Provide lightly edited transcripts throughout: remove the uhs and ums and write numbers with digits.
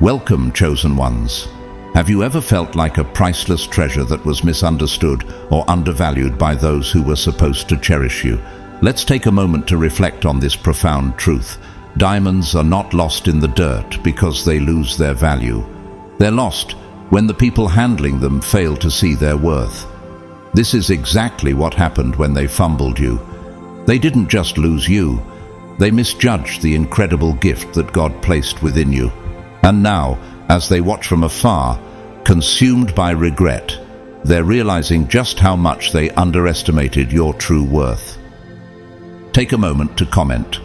Welcome, chosen ones. Have you ever felt like a priceless treasure that was misunderstood or undervalued by those who were supposed to cherish you? Let's take a moment to reflect on this profound truth. Diamonds are not lost in the dirt because they lose their value. They're lost when the people handling them fail to see their worth. This is exactly what happened when they fumbled you. They didn't just lose you, they misjudged the incredible gift that God placed within you. And now, as they watch from afar, consumed by regret, they're realizing just how much they underestimated your true worth. Take a moment to comment.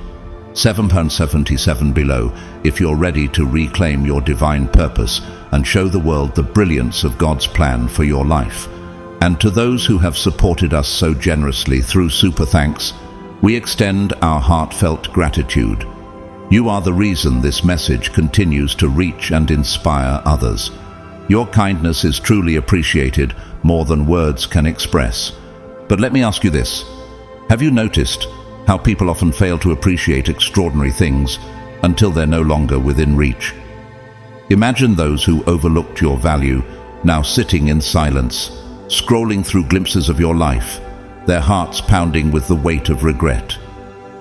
£7.77 below if you're ready to reclaim your divine purpose and show the world the brilliance of God's plan for your life. And to those who have supported us so generously through Super Thanks, we extend our heartfelt gratitude. You are the reason this message continues to reach and inspire others. Your kindness is truly appreciated, more than words can express. But let me ask you this. Have you noticed how people often fail to appreciate extraordinary things until they're no longer within reach? Imagine those who overlooked your value now sitting in silence, scrolling through glimpses of your life, their hearts pounding with the weight of regret.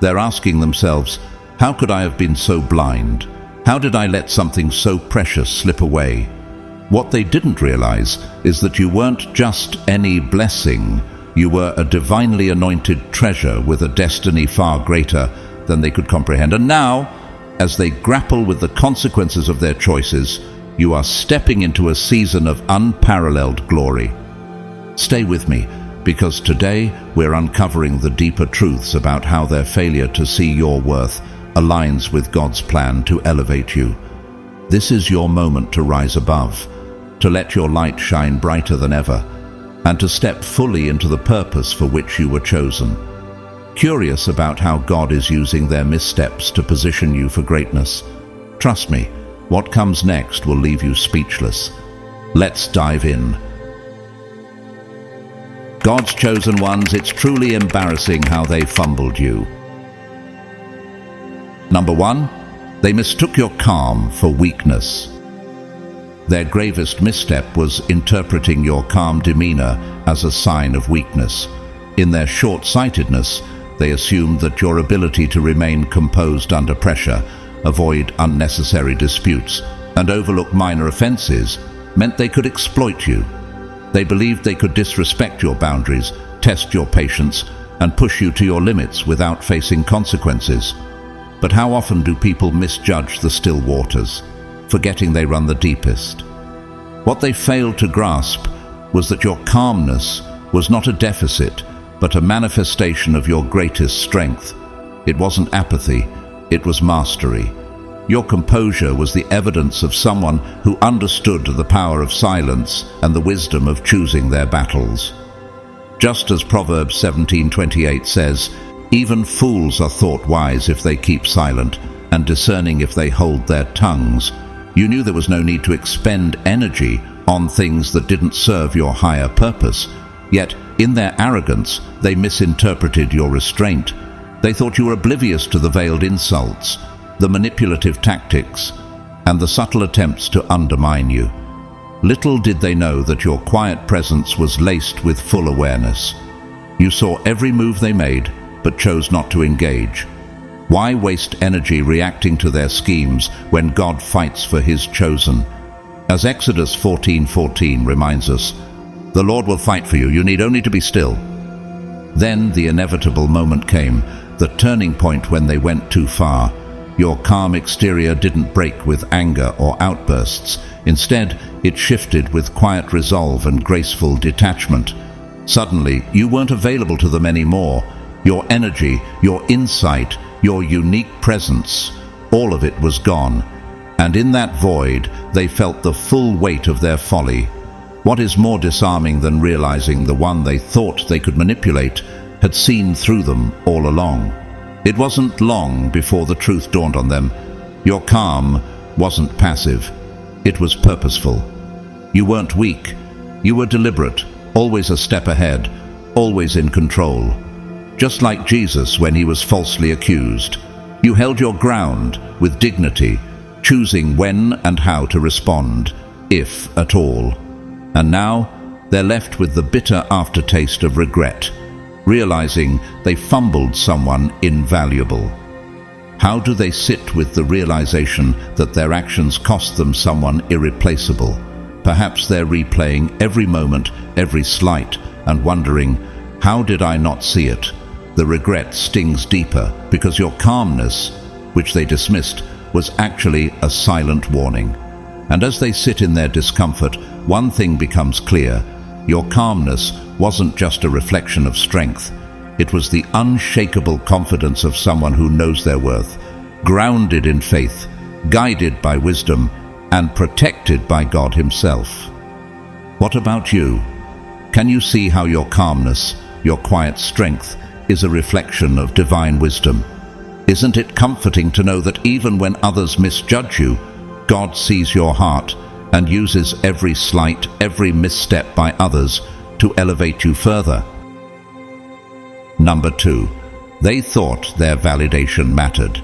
They're asking themselves, how could I have been so blind? How did I let something so precious slip away? What they didn't realize is that you weren't just any blessing. You were a divinely anointed treasure with a destiny far greater than they could comprehend. And now, as they grapple with the consequences of their choices, you are stepping into a season of unparalleled glory. Stay with me, because today we're uncovering the deeper truths about how their failure to see your worth aligns with God's plan to elevate you. This is your moment to rise above, to let your light shine brighter than ever, and to step fully into the purpose for which you were chosen. Curious about how God is using their missteps to position you for greatness? Trust me, what comes next will leave you speechless. Let's dive in. God's chosen ones, it's truly embarrassing how they fumbled you. Number 1, they mistook your calm for weakness. Their gravest misstep was interpreting your calm demeanor as a sign of weakness. In their short-sightedness, they assumed that your ability to remain composed under pressure, avoid unnecessary disputes, and overlook minor offenses meant they could exploit you. They believed they could disrespect your boundaries, test your patience, and push you to your limits without facing consequences. But how often do people misjudge the still waters, forgetting they run the deepest? What they failed to grasp was that your calmness was not a deficit, but a manifestation of your greatest strength. It wasn't apathy, it was mastery. Your composure was the evidence of someone who understood the power of silence and the wisdom of choosing their battles. Just as Proverbs 17:28 says, even fools are thought wise if they keep silent, and discerning if they hold their tongues. You knew there was no need to expend energy on things that didn't serve your higher purpose. Yet, in their arrogance, they misinterpreted your restraint. They thought you were oblivious to the veiled insults, the manipulative tactics, and the subtle attempts to undermine you. Little did they know that your quiet presence was laced with full awareness. You saw every move they made, but chose not to engage. Why waste energy reacting to their schemes when God fights for His chosen? As Exodus 14:14 reminds us, the Lord will fight for you, you need only to be still. Then the inevitable moment came, the turning point when they went too far. Your calm exterior didn't break with anger or outbursts. Instead, it shifted with quiet resolve and graceful detachment. Suddenly, you weren't available to them anymore. Your energy, your insight, your unique presence, all of it was gone. And in that void, they felt the full weight of their folly. What is more disarming than realizing the one they thought they could manipulate had seen through them all along? It wasn't long before the truth dawned on them. Your calm wasn't passive. It was purposeful. You weren't weak. You were deliberate, always a step ahead, always in control. Just like Jesus when he was falsely accused, you held your ground with dignity, choosing when and how to respond, if at all. And now they're left with the bitter aftertaste of regret, realizing they fumbled someone invaluable. How do they sit with the realization that their actions cost them someone irreplaceable? Perhaps they're replaying every moment, every slight, and wondering, how did I not see it? The regret stings deeper because your calmness, which they dismissed, was actually a silent warning. And as they sit in their discomfort, one thing becomes clear. Your calmness wasn't just a reflection of strength. It was the unshakable confidence of someone who knows their worth, grounded in faith, guided by wisdom, and protected by God Himself. What about you? Can you see how your calmness, your quiet strength, is a reflection of divine wisdom? Isn't it comforting to know that even when others misjudge you, God sees your heart and uses every slight, every misstep by others to elevate you further? Number 2, they thought their validation mattered.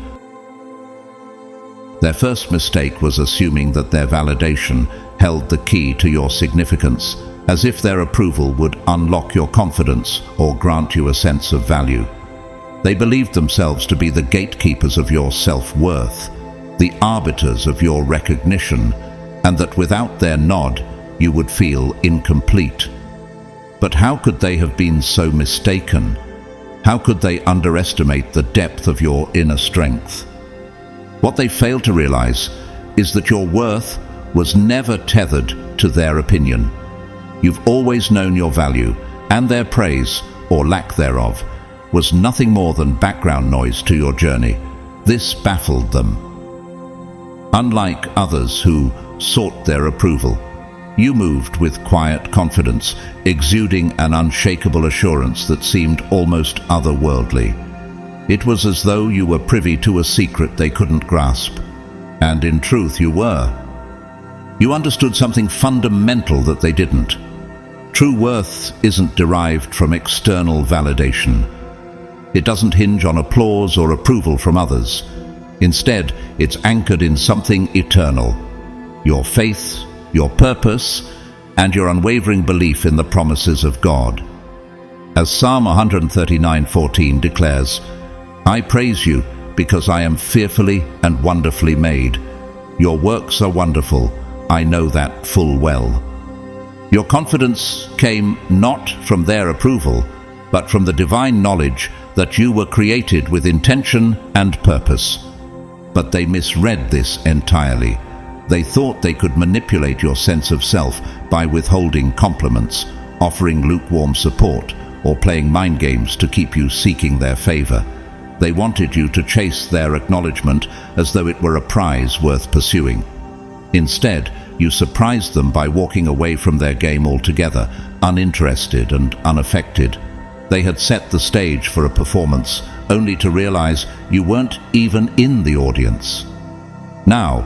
Their first mistake was assuming that their validation held the key to your significance, as if their approval would unlock your confidence or grant you a sense of value. They believed themselves to be the gatekeepers of your self-worth, the arbiters of your recognition, and that without their nod, you would feel incomplete. But how could they have been so mistaken? How could they underestimate the depth of your inner strength? What they failed to realize is that your worth was never tethered to their opinion. You've always known your value, and their praise, or lack thereof, was nothing more than background noise to your journey. This baffled them. Unlike others who sought their approval, you moved with quiet confidence, exuding an unshakable assurance that seemed almost otherworldly. It was as though you were privy to a secret they couldn't grasp. And in truth, you were. You understood something fundamental that they didn't. True worth isn't derived from external validation. It doesn't hinge on applause or approval from others. Instead, it's anchored in something eternal: your faith, your purpose, and your unwavering belief in the promises of God. As Psalm 139:14 declares, I praise you because I am fearfully and wonderfully made. Your works are wonderful, I know that full well. Your confidence came not from their approval, but from the divine knowledge that you were created with intention and purpose. But they misread this entirely. They thought they could manipulate your sense of self by withholding compliments, offering lukewarm support, or playing mind games to keep you seeking their favor. They wanted you to chase their acknowledgement as though it were a prize worth pursuing. Instead, you surprised them by walking away from their game altogether, uninterested and unaffected. They had set the stage for a performance, only to realize you weren't even in the audience. Now,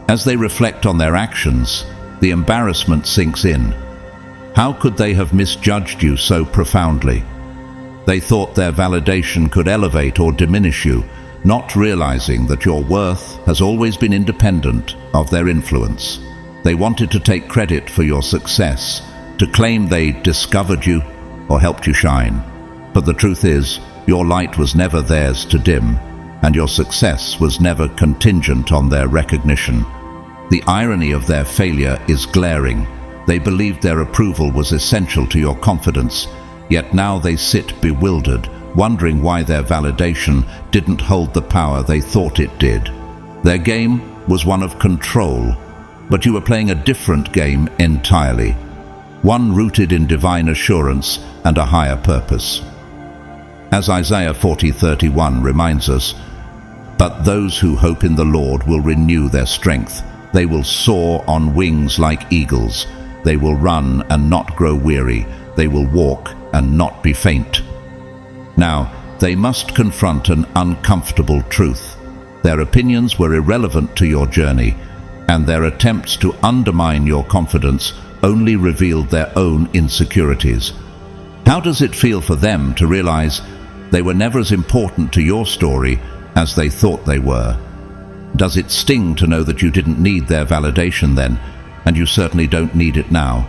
as they reflect on their actions, the embarrassment sinks in. How could they have misjudged you so profoundly? They thought their validation could elevate or diminish you, not realizing that your worth has always been independent of their influence. They wanted to take credit for your success, to claim they discovered you or helped you shine. But the truth is, your light was never theirs to dim, and your success was never contingent on their recognition. The irony of their failure is glaring. They believed their approval was essential to your confidence, yet now they sit bewildered, wondering why their validation didn't hold the power they thought it did. Their game was one of control, but you were playing a different game entirely, one rooted in divine assurance and a higher purpose. As Isaiah 40:31 reminds us, "But those who hope in the Lord will renew their strength. They will soar on wings like eagles. They will run and not grow weary. They will walk and not be faint." Now, they must confront an uncomfortable truth. Their opinions were irrelevant to your journey, and their attempts to undermine your confidence only revealed their own insecurities. How does it feel for them to realize they were never as important to your story as they thought they were? Does it sting to know that you didn't need their validation then, and you certainly don't need it now?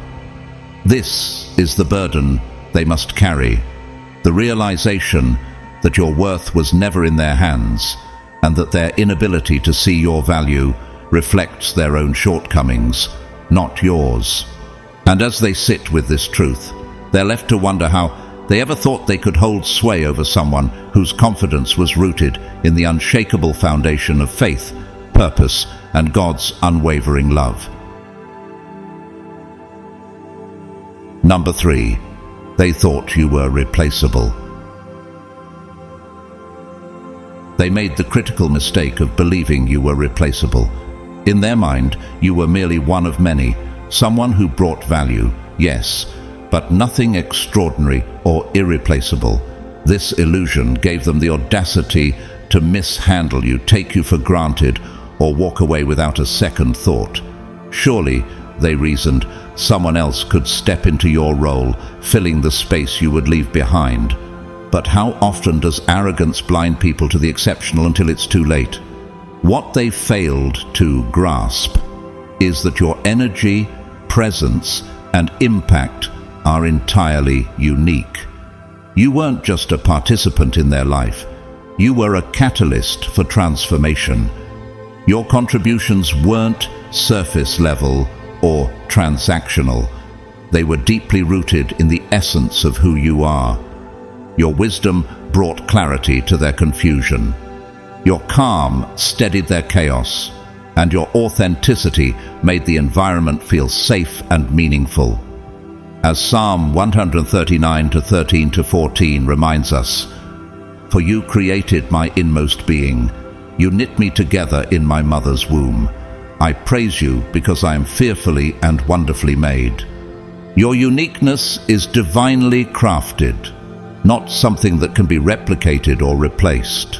This is the burden they must carry, the realization that your worth was never in their hands, and that their inability to see your value reflects their own shortcomings, not yours. And as they sit with this truth, they're left to wonder how they ever thought they could hold sway over someone whose confidence was rooted in the unshakable foundation of faith, purpose, and God's unwavering love. Number 3. They thought you were replaceable. They made the critical mistake of believing you were replaceable. In their mind, you were merely one of many, someone who brought value, yes, but nothing extraordinary or irreplaceable. This illusion gave them the audacity to mishandle you, take you for granted, or walk away without a second thought. Surely, they reasoned, someone else could step into your role, filling the space you would leave behind. But how often does arrogance blind people to the exceptional until it's too late? What they failed to grasp is that your energy, presence, and impact are entirely unique. You weren't just a participant in their life. You were a catalyst for transformation. Your contributions weren't surface level or transactional. They were deeply rooted in the essence of who you are. Your wisdom brought clarity to their confusion. Your calm steadied their chaos, and your authenticity made the environment feel safe and meaningful. As Psalm 139:13-14 reminds us, "For you created my inmost being. You knit me together in my mother's womb. I praise you because I am fearfully and wonderfully made." Your uniqueness is divinely crafted, not something that can be replicated or replaced.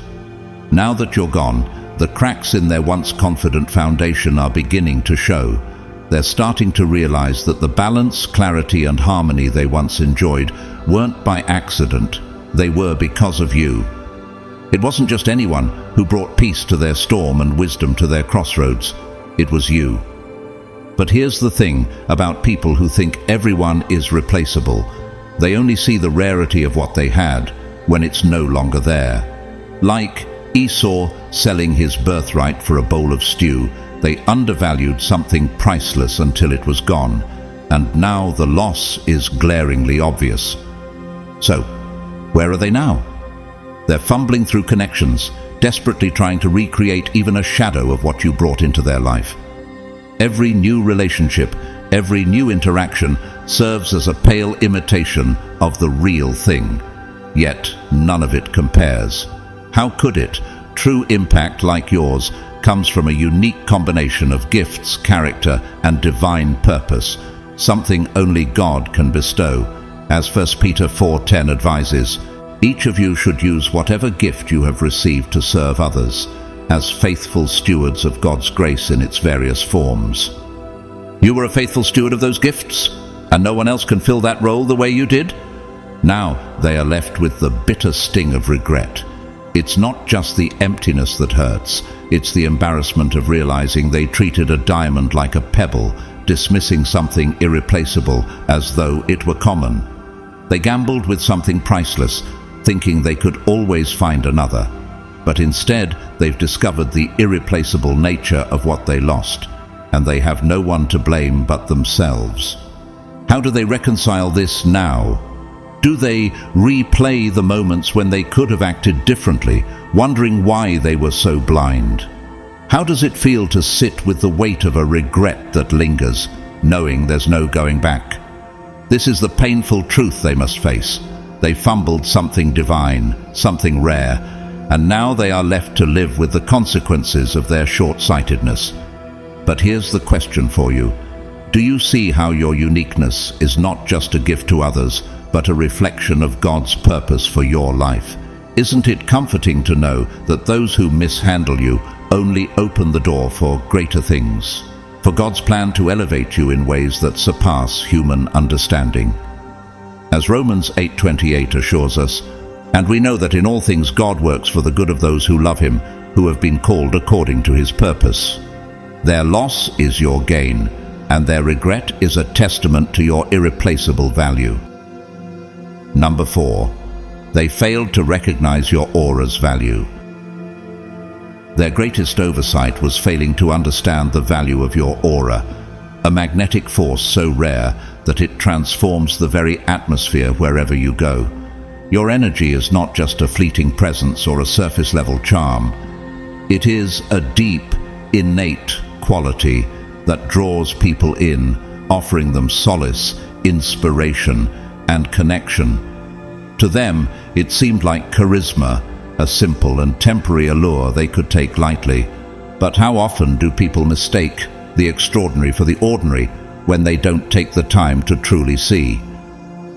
Now that you're gone, the cracks in their once confident foundation are beginning to show. They're starting to realize that the balance, clarity, and harmony they once enjoyed weren't by accident. They were because of you. It wasn't just anyone who brought peace to their storm and wisdom to their crossroads. It was you. But here's the thing about people who think everyone is replaceable. They only see the rarity of what they had when it's no longer there. Like Esau selling his birthright for a bowl of stew, they undervalued something priceless until it was gone, and now the loss is glaringly obvious. So, where are they now? They're fumbling through connections, desperately trying to recreate even a shadow of what you brought into their life. Every new relationship, every new interaction serves as a pale imitation of the real thing. Yet none of it compares. How could it? True impact like yours comes from a unique combination of gifts, character, and divine purpose, something only God can bestow. As 1 Peter 4:10 advises, each of you should use whatever gift you have received to serve others, as faithful stewards of God's grace in its various forms. You were a faithful steward of those gifts, and no one else can fill that role the way you did? Now they are left with the bitter sting of regret. It's not just the emptiness that hurts, it's the embarrassment of realizing they treated a diamond like a pebble, dismissing something irreplaceable as though it were common. They gambled with something priceless, thinking they could always find another. But instead, they've discovered the irreplaceable nature of what they lost, and they have no one to blame but themselves. How do they reconcile this now? Do they replay the moments when they could have acted differently, wondering why they were so blind? How does it feel to sit with the weight of a regret that lingers, knowing there's no going back? This is the painful truth they must face. They fumbled something divine, something rare, and now they are left to live with the consequences of their short-sightedness. But here's the question for you. Do you see how your uniqueness is not just a gift to others, but a reflection of God's purpose for your life? Isn't it comforting to know that those who mishandle you only open the door for greater things, for God's plan to elevate you in ways that surpass human understanding? As Romans 8:28 assures us, "And we know that in all things God works for the good of those who love him, who have been called according to his purpose. Their loss is your gain, and their regret is a testament to your irreplaceable value. Number 4. They failed to recognize your aura's value. Their greatest oversight was failing to understand the value of your aura, a magnetic force so rare that it transforms the very atmosphere wherever you go. Your energy is not just a fleeting presence or a surface-level charm. It is a deep, innate quality that draws people in, offering them solace, inspiration, and connection. To them, it seemed like charisma, a simple and temporary allure they could take lightly. But how often do people mistake the extraordinary for the ordinary when they don't take the time to truly see?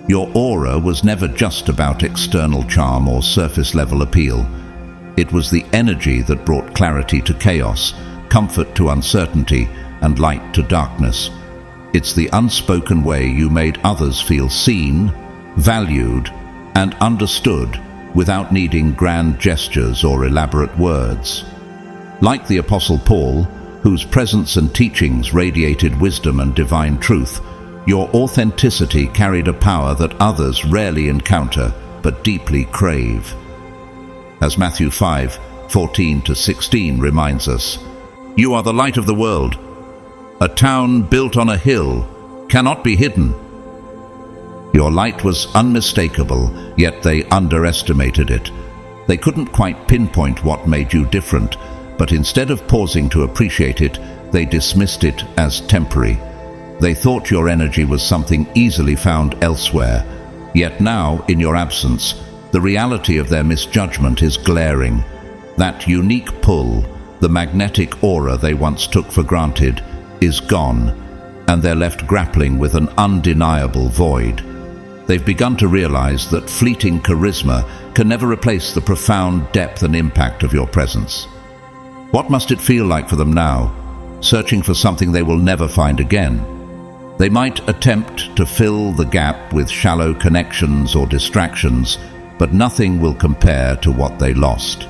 Your aura was never just about external charm or surface-level appeal. It was the energy that brought clarity to chaos, comfort to uncertainty, and light to darkness. It's the unspoken way you made others feel seen, valued, and understood without needing grand gestures or elaborate words. Like the Apostle Paul, whose presence and teachings radiated wisdom and divine truth, your authenticity carried a power that others rarely encounter but deeply crave. As Matthew 5:14-16 reminds us, "You are the light of the world. A town built on a hill cannot be hidden." Your light was unmistakable, yet they underestimated it. They couldn't quite pinpoint what made you different, but instead of pausing to appreciate it, they dismissed it as temporary. They thought your energy was something easily found elsewhere, yet now, in your absence, the reality of their misjudgment is glaring. That unique pull, the magnetic aura they once took for granted, is gone, and they're left grappling with an undeniable void. They've begun to realize that fleeting charisma can never replace the profound depth and impact of your presence. What must it feel like for them now, searching for something they will never find again? They might attempt to fill the gap with shallow connections or distractions, but nothing will compare to what they lost.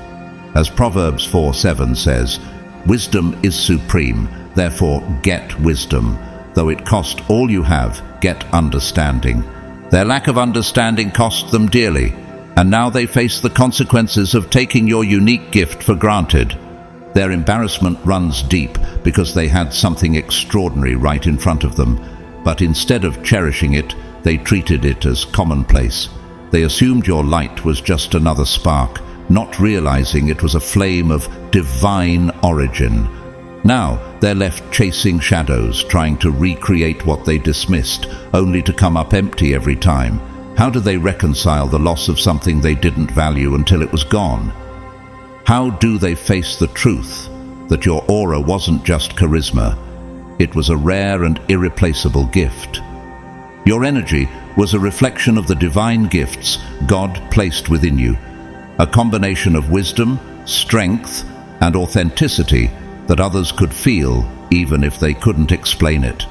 As Proverbs 4:7 says, "Wisdom is supreme, therefore get wisdom. Though it cost all you have, get understanding." Their lack of understanding cost them dearly, and now they face the consequences of taking your unique gift for granted. Their embarrassment runs deep because they had something extraordinary right in front of them, but instead of cherishing it, they treated it as commonplace. They assumed your light was just another spark, not realizing it was a flame of divine origin. Now they're left chasing shadows, trying to recreate what they dismissed, only to come up empty every time. How do they reconcile the loss of something they didn't value until it was gone? How do they face the truth that your aura wasn't just charisma? It was a rare and irreplaceable gift. Your energy was a reflection of the divine gifts God placed within you, a combination of wisdom, strength, and authenticity that others could feel even if they couldn't explain it.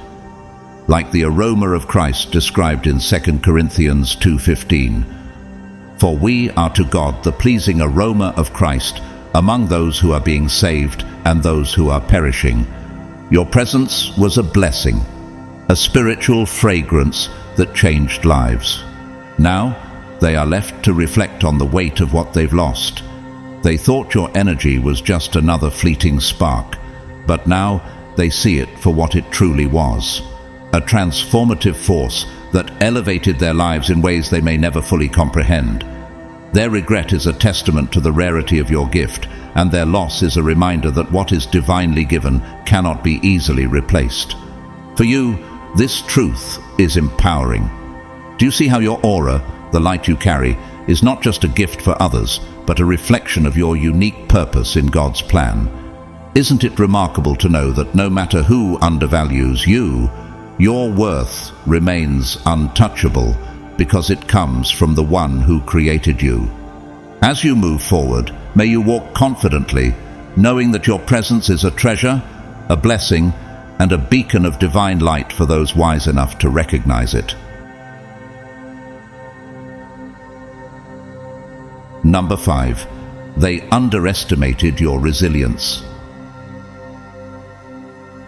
Like the aroma of Christ described in 2 Corinthians 2:15, "For we are to God the pleasing aroma of Christ among those who are being saved and those who are perishing." Your presence was a blessing, a spiritual fragrance that changed lives. Now they are left to reflect on the weight of what they've lost. They thought your energy was just another fleeting spark, but now they see it for what it truly was, a transformative force that elevated their lives in ways they may never fully comprehend. Their regret is a testament to the rarity of your gift, and their loss is a reminder that what is divinely given cannot be easily replaced. For you, this truth is empowering. Do you see how your aura, the light you carry, is not just a gift for others, but a reflection of your unique purpose in God's plan? Isn't it remarkable to know that no matter who undervalues you, your worth remains untouchable because it comes from the one who created you? As you move forward, may you walk confidently, knowing that your presence is a treasure, a blessing, and a beacon of divine light for those wise enough to recognize it. Number 5. they underestimated your resilience.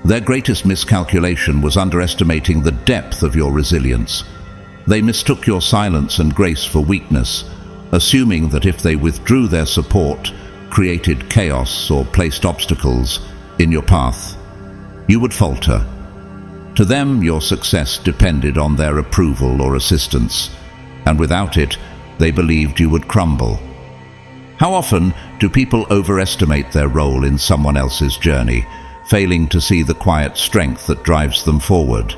Their greatest miscalculation was underestimating the depth of your resilience. They mistook your silence and grace for weakness, assuming that if they withdrew their support, created chaos, or placed obstacles in your path, you would falter. To them, your success depended on their approval or assistance, and without it, they believed you would crumble. How often do people overestimate their role in someone else's journey, failing to see the quiet strength that drives them forward?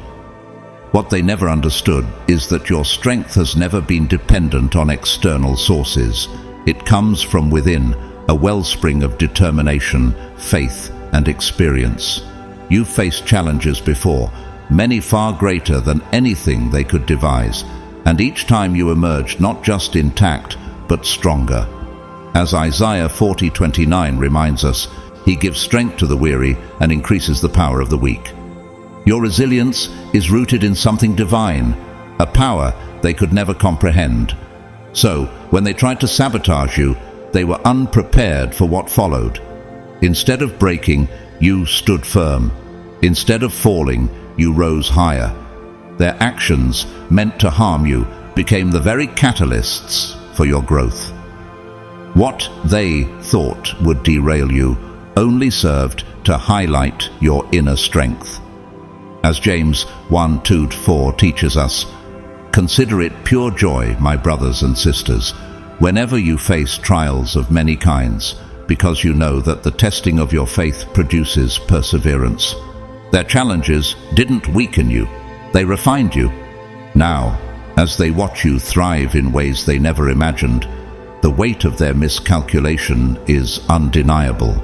What they never understood is that your strength has never been dependent on external sources. It comes from within, a wellspring of determination, faith, and experience. You've faced challenges before, many far greater than anything they could devise, and each time you emerged not just intact, but stronger. As Isaiah 40:29 reminds us, He gives strength to the weary and increases the power of the weak. Your resilience is rooted in something divine, a power they could never comprehend. So, when they tried to sabotage you, they were unprepared for what followed. Instead of breaking, you stood firm. Instead of falling, you rose higher. Their actions, meant to harm you, became the very catalysts for your growth. What they thought would derail you only served to highlight your inner strength. As James 1:2-4 teaches us, "Consider it pure joy, my brothers and sisters, whenever you face trials of many kinds, because you know that the testing of your faith produces perseverance." Their challenges didn't weaken you, they refined you. Now, as they watch you thrive in ways they never imagined, the weight of their miscalculation is undeniable.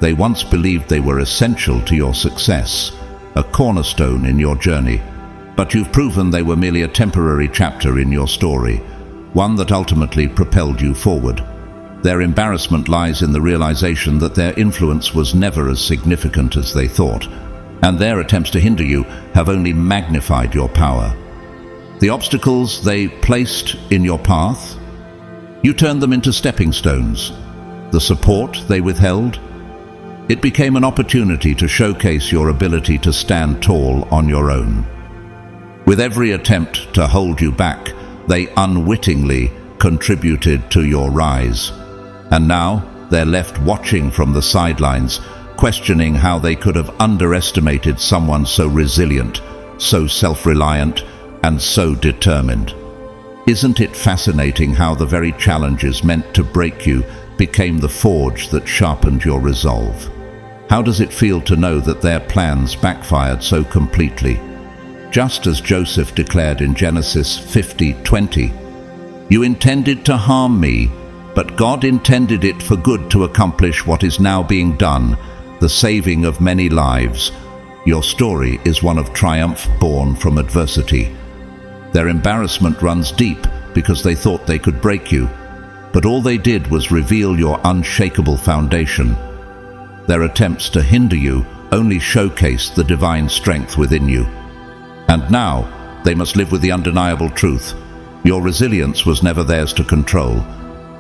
They once believed they were essential to your success, a cornerstone in your journey, but you've proven they were merely a temporary chapter in your story, one that ultimately propelled you forward. Their embarrassment lies in the realization that their influence was never as significant as they thought, and their attempts to hinder you have only magnified your power. The obstacles they placed in your path, you turned them into stepping stones. The support they withheld, it became an opportunity to showcase your ability to stand tall on your own. With every attempt to hold you back, they unwittingly contributed to your rise. And now they're left watching from the sidelines, questioning how they could have underestimated someone so resilient, so self-reliant, and so determined. Isn't it fascinating how the very challenges meant to break you became the forge that sharpened your resolve? How does it feel to know that their plans backfired so completely? Just as Joseph declared in Genesis 50:20, "You intended to harm me, but God intended it for good to accomplish what is now being done, the saving of many lives." Your story is one of triumph born from adversity. Their embarrassment runs deep because they thought they could break you, but all they did was reveal your unshakable foundation. Their attempts to hinder you only showcased the divine strength within you. And now, they must live with the undeniable truth. Your resilience was never theirs to control,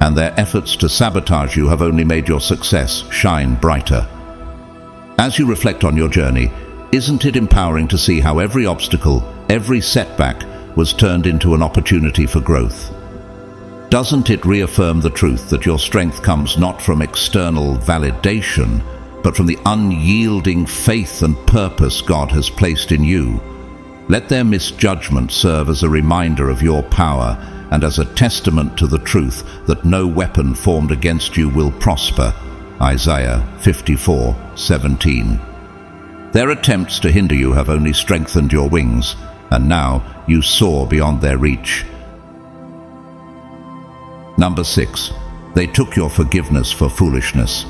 and their efforts to sabotage you have only made your success shine brighter. As you reflect on your journey, isn't it empowering to see how every obstacle, every setback, was turned into an opportunity for growth? Doesn't it reaffirm the truth that your strength comes not from external validation, but from the unyielding faith and purpose God has placed in you? Let their misjudgment serve as a reminder of your power and as a testament to the truth that no weapon formed against you will prosper. Isaiah 54:17. Their attempts to hinder you have only strengthened your wings, and now you soar beyond their reach. Number 6. They took your forgiveness for foolishness.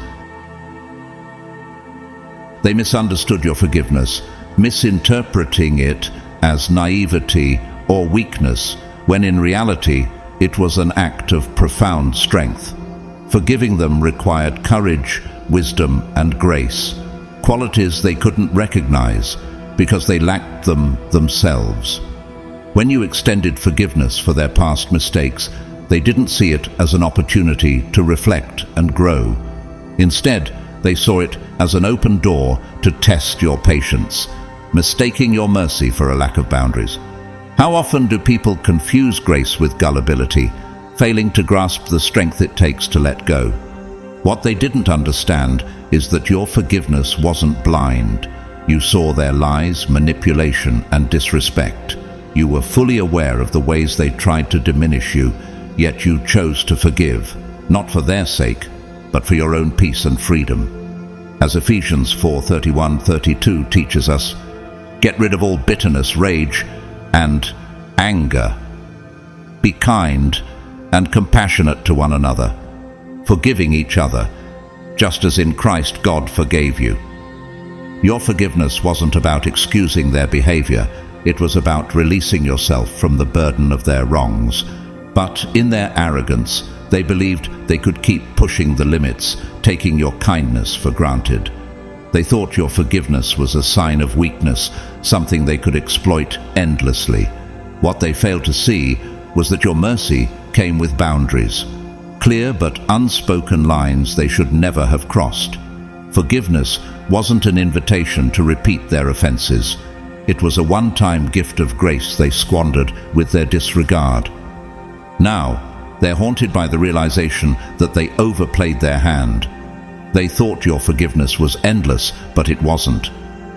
They misunderstood your forgiveness, misinterpreting it as naivety or weakness, when in reality it was an act of profound strength. Forgiving them required courage, wisdom, and grace, qualities they couldn't recognize because they lacked them themselves. When you extended forgiveness for their past mistakes, They didn't see it as an opportunity to reflect and grow. Instead, they saw it as an open door to test your patience, mistaking your mercy for a lack of boundaries. How often do people confuse grace with gullibility, failing to grasp the strength it takes to let go? What they didn't understand is that your forgiveness wasn't blind. You saw their lies, manipulation, and disrespect. You were fully aware of the ways they tried to diminish you, yet you chose to forgive, not for their sake, but for your own peace and freedom. As Ephesians 4:31-32 teaches us, get rid of all bitterness, rage, and anger. Be kind and compassionate to one another, forgiving each other, just as in Christ God forgave you. Your forgiveness wasn't about excusing their behavior, it was about releasing yourself from the burden of their wrongs. But in their arrogance, they believed they could keep pushing the limits, taking your kindness for granted. They thought your forgiveness was a sign of weakness, something they could exploit endlessly. What they failed to see was that your mercy came with boundaries, clear but unspoken lines they should never have crossed. Forgiveness wasn't an invitation to repeat their offenses. It was a one-time gift of grace they squandered with their disregard. Now, they're haunted by the realization that they overplayed their hand. They thought your forgiveness was endless, but it wasn't.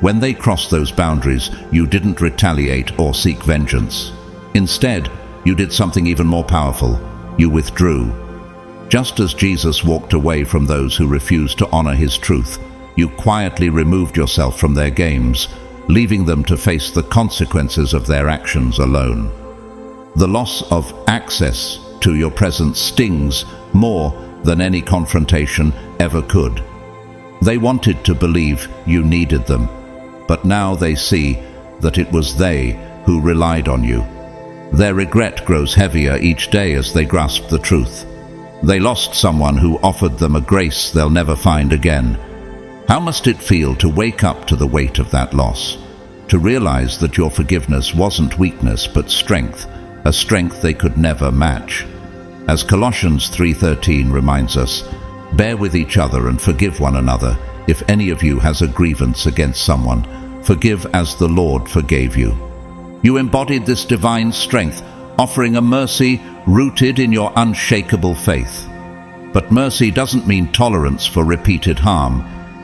When they crossed those boundaries, you didn't retaliate or seek vengeance. Instead, you did something even more powerful. You withdrew. Just as Jesus walked away from those who refused to honor his truth, you quietly removed yourself from their games, leaving them to face the consequences of their actions alone. The loss of access to your presence stings more than any confrontation ever could. They wanted to believe you needed them, but now they see that it was they who relied on you. Their regret grows heavier each day as they grasp the truth. They lost someone who offered them a grace they'll never find again. How must it feel to wake up to the weight of that loss? To realize that your forgiveness wasn't weakness but strength, a strength they could never match. As Colossians 3:13 reminds us, bear with each other and forgive one another. If any of you has a grievance against someone, forgive as the Lord forgave you. You embodied this divine strength, offering a mercy rooted in your unshakable faith. But mercy doesn't mean tolerance for repeated harm,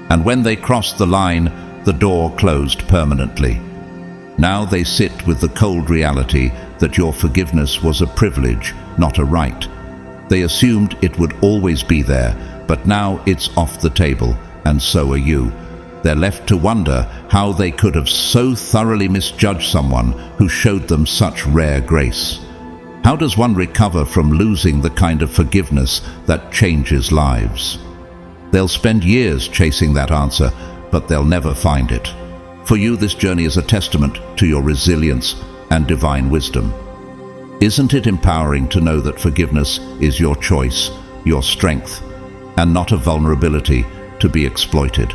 and when they crossed the line, the door closed permanently. Now they sit with the cold reality that your forgiveness was a privilege, not a right. They assumed it would always be there, but now it's off the table, and so are you. They're left to wonder how they could have so thoroughly misjudged someone who showed them such rare grace. How does one recover from losing the kind of forgiveness that changes lives? They'll spend years chasing that answer, but they'll never find it. For you, this journey is a testament to your resilience and divine wisdom. Isn't it empowering to know that forgiveness is your choice, your strength, and not a vulnerability to be exploited?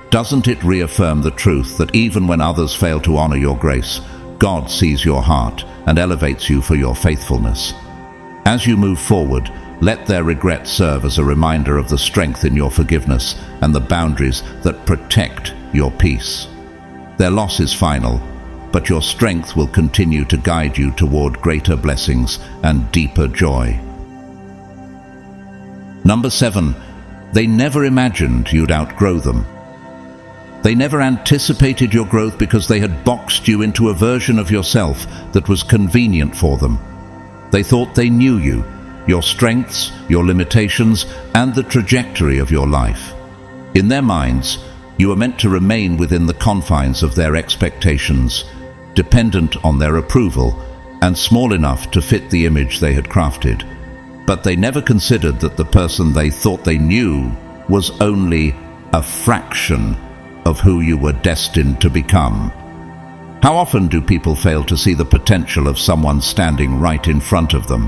Doesn't it reaffirm the truth that even when others fail to honor your grace, God sees your heart and elevates you for your faithfulness? As you move forward, let their regret serve as a reminder of the strength in your forgiveness and the boundaries that protect your peace. Their loss is final, but your strength will continue to guide you toward greater blessings and deeper joy. Number 7, they never imagined you'd outgrow them. They never anticipated your growth because they had boxed you into a version of yourself that was convenient for them. They thought they knew you, your strengths, your limitations, and the trajectory of your life. In their minds, you were meant to remain within the confines of their expectations, dependent on their approval, and small enough to fit the image they had crafted. But they never considered that the person they thought they knew was only a fraction of who you were destined to become. How often do people fail to see the potential of someone standing right in front of them?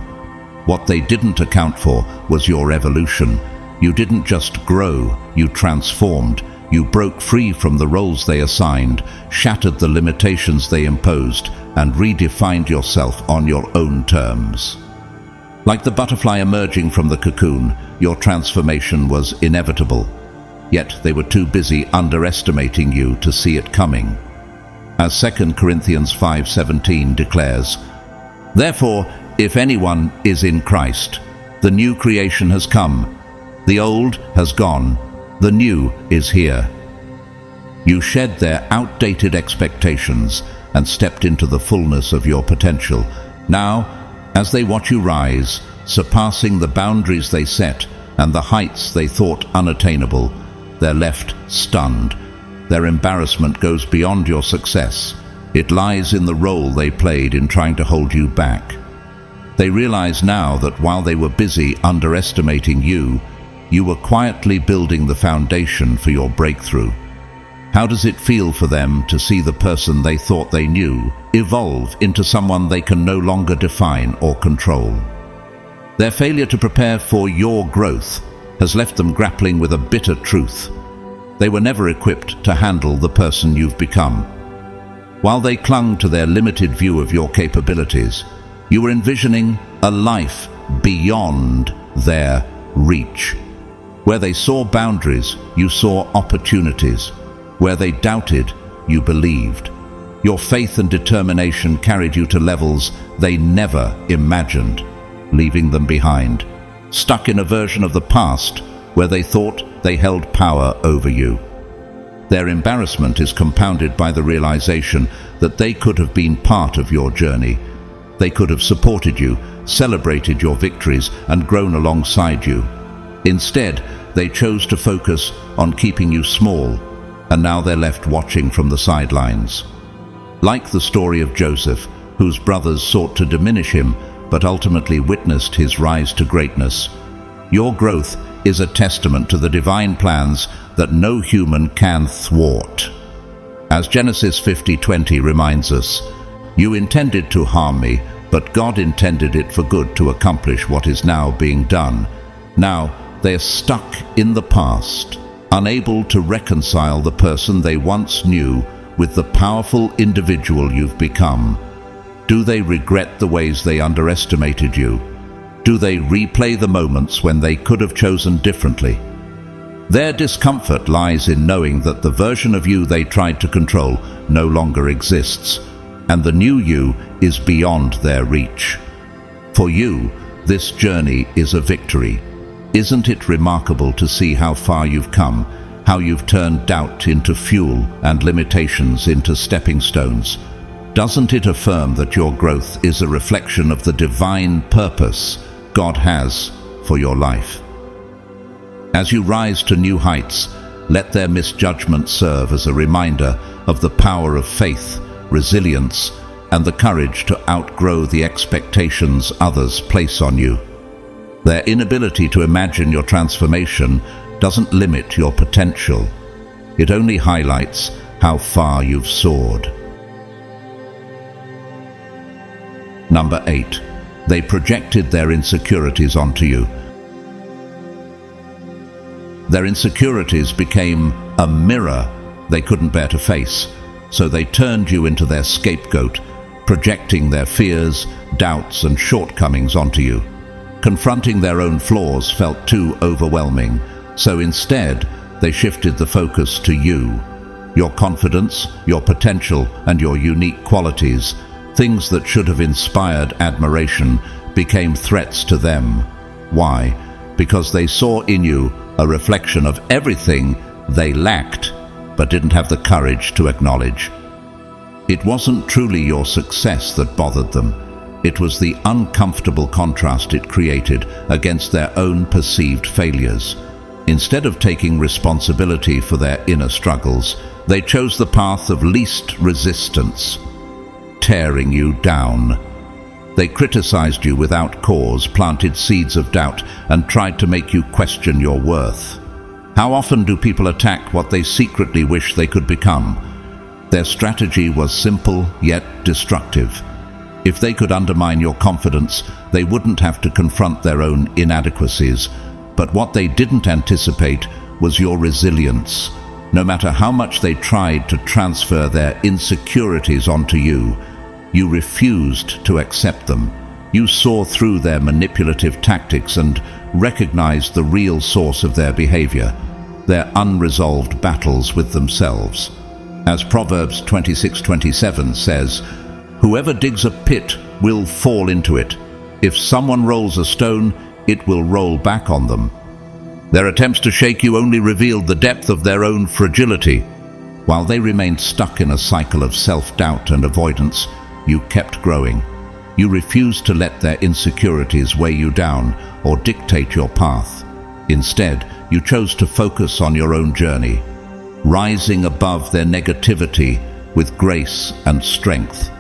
What they didn't account for was your evolution. You didn't just grow, you transformed. You broke free from the roles they assigned, shattered the limitations they imposed, and redefined yourself on your own terms. Like the butterfly emerging from the cocoon, your transformation was inevitable. Yet they were too busy underestimating you to see it coming. As 2 Corinthians 5:17 declares, "Therefore, if anyone is in Christ, the new creation has come. The old has gone. The new is here." You shed their outdated expectations and stepped into the fullness of your potential. Now, as they watch you rise, surpassing the boundaries they set and the heights they thought unattainable, they're left stunned. Their embarrassment goes beyond your success. It lies in the role they played in trying to hold you back. They realize now that while they were busy underestimating you, you were quietly building the foundation for your breakthrough. How does it feel for them to see the person they thought they knew evolve into someone they can no longer define or control? Their failure to prepare for your growth has left them grappling with a bitter truth. They were never equipped to handle the person you've become. While they clung to their limited view of your capabilities, you were envisioning a life beyond their reach. Where they saw boundaries, you saw opportunities. Where they doubted, you believed. Your faith and determination carried you to levels they never imagined, leaving them behind, stuck in a version of the past where they thought they held power over you. Their embarrassment is compounded by the realization that they could have been part of your journey. They could have supported you, celebrated your victories, and grown alongside you. Instead, they chose to focus on keeping you small, and now they're left watching from the sidelines. Like the story of Joseph, whose brothers sought to diminish him, but ultimately witnessed his rise to greatness, your growth is a testament to the divine plans that no human can thwart. As Genesis 50:20 reminds us, "You intended to harm me, but God intended it for good to accomplish what is now being done." Now, they are stuck in the past, unable to reconcile the person they once knew with the powerful individual you've become. Do they regret the ways they underestimated you? Do they replay the moments when they could have chosen differently? Their discomfort lies in knowing that the version of you they tried to control no longer exists, and the new you is beyond their reach. For you, this journey is a victory. Isn't it remarkable to see how far you've come, how you've turned doubt into fuel and limitations into stepping stones? Doesn't it affirm that your growth is a reflection of the divine purpose God has for your life? As you rise to new heights, let their misjudgment serve as a reminder of the power of faith, resilience, and the courage to outgrow the expectations others place on you. Their inability to imagine your transformation doesn't limit your potential. It only highlights how far you've soared. Number 8. They projected their insecurities onto you. Their insecurities became a mirror they couldn't bear to face, so they turned you into their scapegoat, projecting their fears, doubts, and shortcomings onto you. Confronting their own flaws felt too overwhelming, so instead they shifted the focus to you. Your confidence, your potential, and your unique qualities, things that should have inspired admiration, became threats to them. Why? Because they saw in you a reflection of everything they lacked, but didn't have the courage to acknowledge. It wasn't truly your success that bothered them. It was the uncomfortable contrast it created against their own perceived failures. Instead of taking responsibility for their inner struggles, they chose the path of least resistance, tearing you down. They criticized you without cause, planted seeds of doubt, and tried to make you question your worth. How often do people attack what they secretly wish they could become? Their strategy was simple yet destructive. If they could undermine your confidence, they wouldn't have to confront their own inadequacies. But what they didn't anticipate was your resilience. No matter how much they tried to transfer their insecurities onto you, you refused to accept them. You saw through their manipulative tactics and recognized the real source of their behavior, their unresolved battles with themselves. As Proverbs 26:27 says, "Whoever digs a pit will fall into it. If someone rolls a stone, it will roll back on them." Their attempts to shake you only revealed the depth of their own fragility. While they remained stuck in a cycle of self-doubt and avoidance, you kept growing. You refused to let their insecurities weigh you down or dictate your path. Instead, you chose to focus on your own journey, rising above their negativity with grace and strength.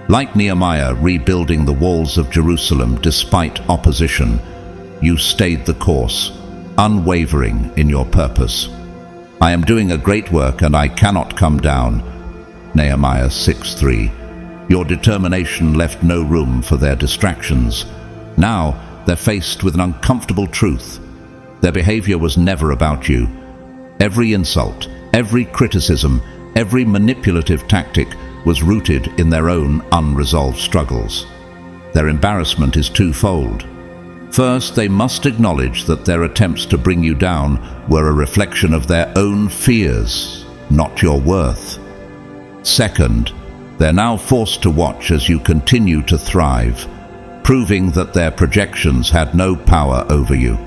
Like Nehemiah rebuilding the walls of Jerusalem despite opposition, you stayed the course, unwavering in your purpose. "I am doing a great work and I cannot come down." Nehemiah 6:3. Your determination left no room for their distractions. Now they're faced with an uncomfortable truth. Their behavior was never about you. Every insult, every criticism, every manipulative tactic was rooted in their own unresolved struggles. Their embarrassment is twofold. First, they must acknowledge that their attempts to bring you down were a reflection of their own fears, not your worth. Second, they're now forced to watch as you continue to thrive, proving that their projections had no power over you.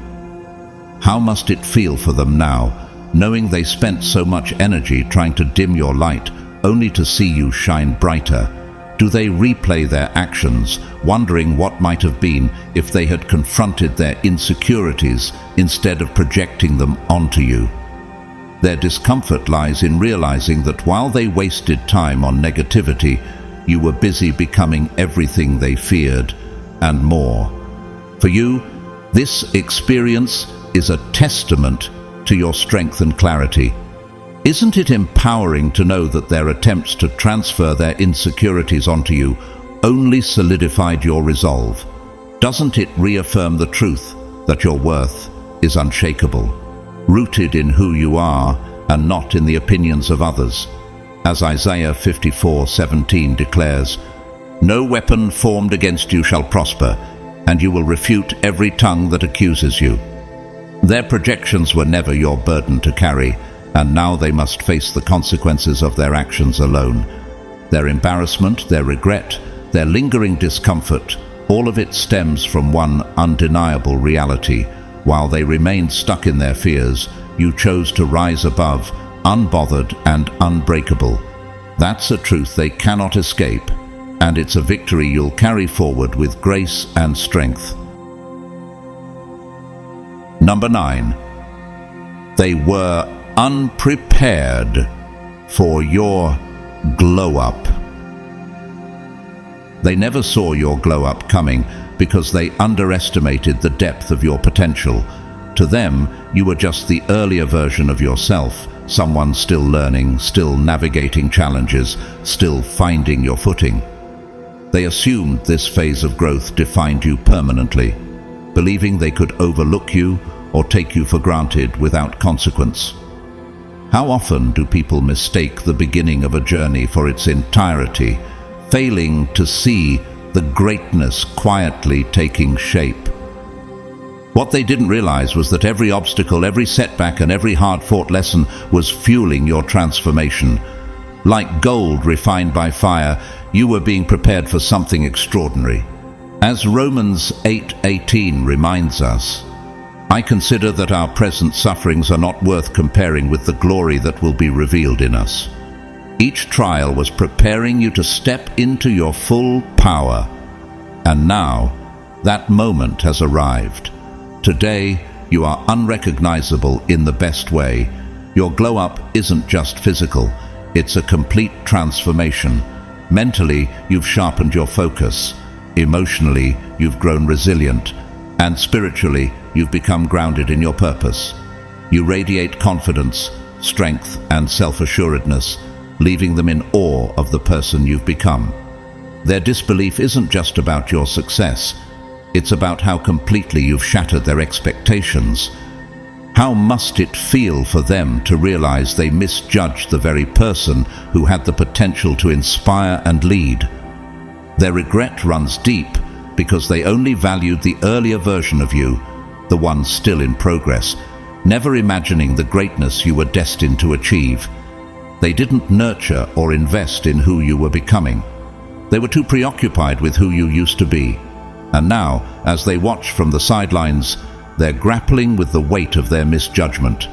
How must it feel for them now, knowing they spent so much energy trying to dim your light, only to see you shine brighter? Do they replay their actions, wondering what might have been if they had confronted their insecurities instead of projecting them onto you? Their discomfort lies in realizing that while they wasted time on negativity, you were busy becoming everything they feared and more. For you, this experience is a testament to your strength and clarity. Isn't it empowering to know that their attempts to transfer their insecurities onto you only solidified your resolve? Doesn't it reaffirm the truth that your worth is unshakable, rooted in who you are and not in the opinions of others? As Isaiah 54:17 declares, "No weapon formed against you shall prosper, and you will refute every tongue that accuses you." Their projections were never your burden to carry, and now they must face the consequences of their actions alone. Their embarrassment, their regret, their lingering discomfort, all of it stems from one undeniable reality. While they remained stuck in their fears, you chose to rise above, unbothered and unbreakable. That's a truth they cannot escape, and it's a victory you'll carry forward with grace and strength. Number 9. They were unprepared for your glow-up. They never saw your glow-up coming because they underestimated the depth of your potential. To them, you were just the earlier version of yourself, someone still learning, still navigating challenges, still finding your footing. They assumed this phase of growth defined you permanently, believing they could overlook you or take you for granted without consequence. How often do people mistake the beginning of a journey for its entirety, failing to see the greatness quietly taking shape? What they didn't realize was that every obstacle, every setback, and every hard-fought lesson was fueling your transformation. Like gold refined by fire, you were being prepared for something extraordinary. As Romans 8:18 reminds us, "I consider that our present sufferings are not worth comparing with the glory that will be revealed in us." Each trial was preparing you to step into your full power. And now, that moment has arrived. Today, you are unrecognizable in the best way. Your glow-up isn't just physical, it's a complete transformation. Mentally, you've sharpened your focus. Emotionally, you've grown resilient. And spiritually, you've become grounded in your purpose. You radiate confidence, strength, and self-assuredness, leaving them in awe of the person you've become. Their disbelief isn't just about your success. It's about how completely you've shattered their expectations. How must it feel for them to realize they misjudged the very person who had the potential to inspire and lead? Their regret runs deep because they only valued the earlier version of you, the one still in progress, never imagining the greatness you were destined to achieve. They didn't nurture or invest in who you were becoming. They were too preoccupied with who you used to be. And now, as they watch from the sidelines, they're grappling with the weight of their misjudgment.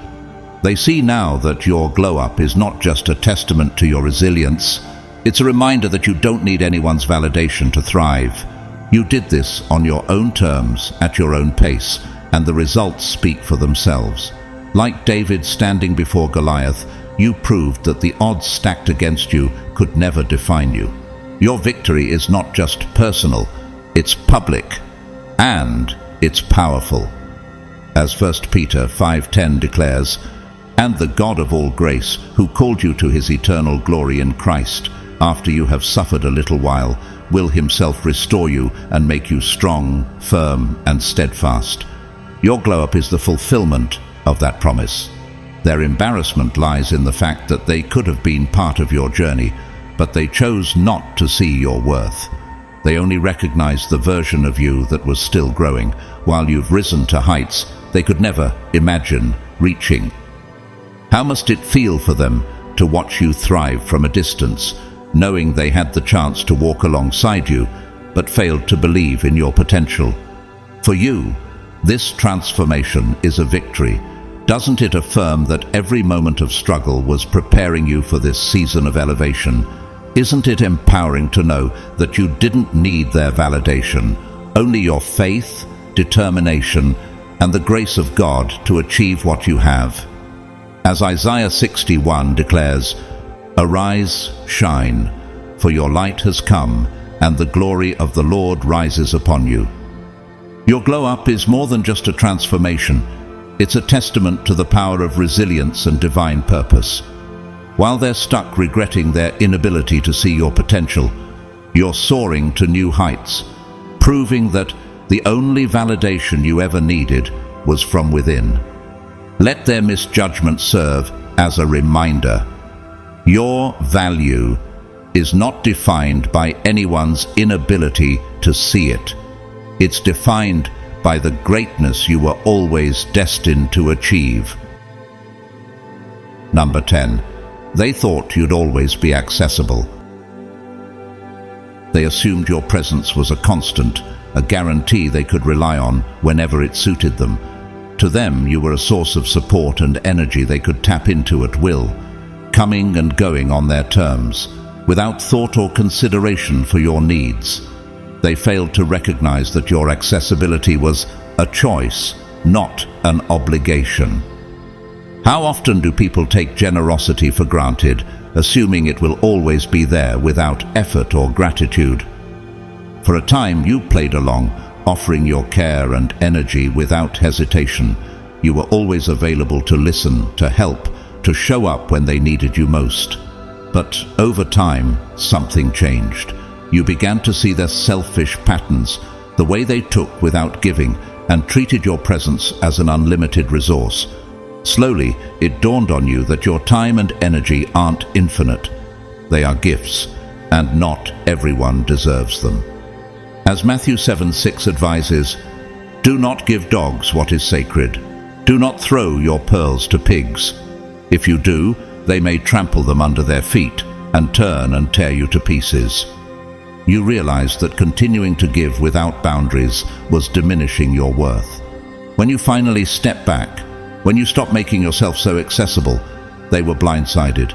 They see now that your glow-up is not just a testament to your resilience. It's a reminder that you don't need anyone's validation to thrive. You did this on your own terms, at your own pace, and the results speak for themselves. Like David standing before Goliath, you proved that the odds stacked against you could never define you. Your victory is not just personal, it's public, and it's powerful. As 1 Peter 5:10 declares, "And the God of all grace, who called you to his eternal glory in Christ, after you have suffered a little while, will himself restore you and make you strong, firm, and steadfast." Your glow-up is the fulfillment of that promise. Their embarrassment lies in the fact that they could have been part of your journey, but they chose not to see your worth. They only recognized the version of you that was still growing, while you've risen to heights they could never imagine reaching. How must it feel for them to watch you thrive from a distance, knowing they had the chance to walk alongside you, but failed to believe in your potential? For you, this transformation is a victory. Doesn't it affirm that every moment of struggle was preparing you for this season of elevation? Isn't it empowering to know that you didn't need their validation, only your faith, determination, and the grace of God to achieve what you have? As Isaiah 61 declares, "Arise, shine, for your light has come, and the glory of the Lord rises upon you." Your glow-up is more than just a transformation. It's a testament to the power of resilience and divine purpose. While they're stuck regretting their inability to see your potential, you're soaring to new heights, proving that the only validation you ever needed was from within. Let their misjudgment serve as a reminder. Your value is not defined by anyone's inability to see it. It's defined by the greatness you were always destined to achieve. Number 10. They thought you'd always be accessible. They assumed your presence was a constant, a guarantee they could rely on whenever it suited them. To them, you were a source of support and energy they could tap into at will, coming and going on their terms, without thought or consideration for your needs. They failed to recognize that your accessibility was a choice, not an obligation. How often do people take generosity for granted, assuming it will always be there without effort or gratitude? For a time you played along, offering your care and energy without hesitation. You were always available to listen, to help, to show up when they needed you most. But over time, something changed. You began to see their selfish patterns, the way they took without giving, and treated your presence as an unlimited resource. Slowly, it dawned on you that your time and energy aren't infinite. They are gifts, and not everyone deserves them. As Matthew 7:6 advises, "Do not give dogs what is sacred. Do not throw your pearls to pigs. If you do, they may trample them under their feet and turn and tear you to pieces." You realized that continuing to give without boundaries was diminishing your worth. When you finally stepped back, when you stopped making yourself so accessible, they were blindsided.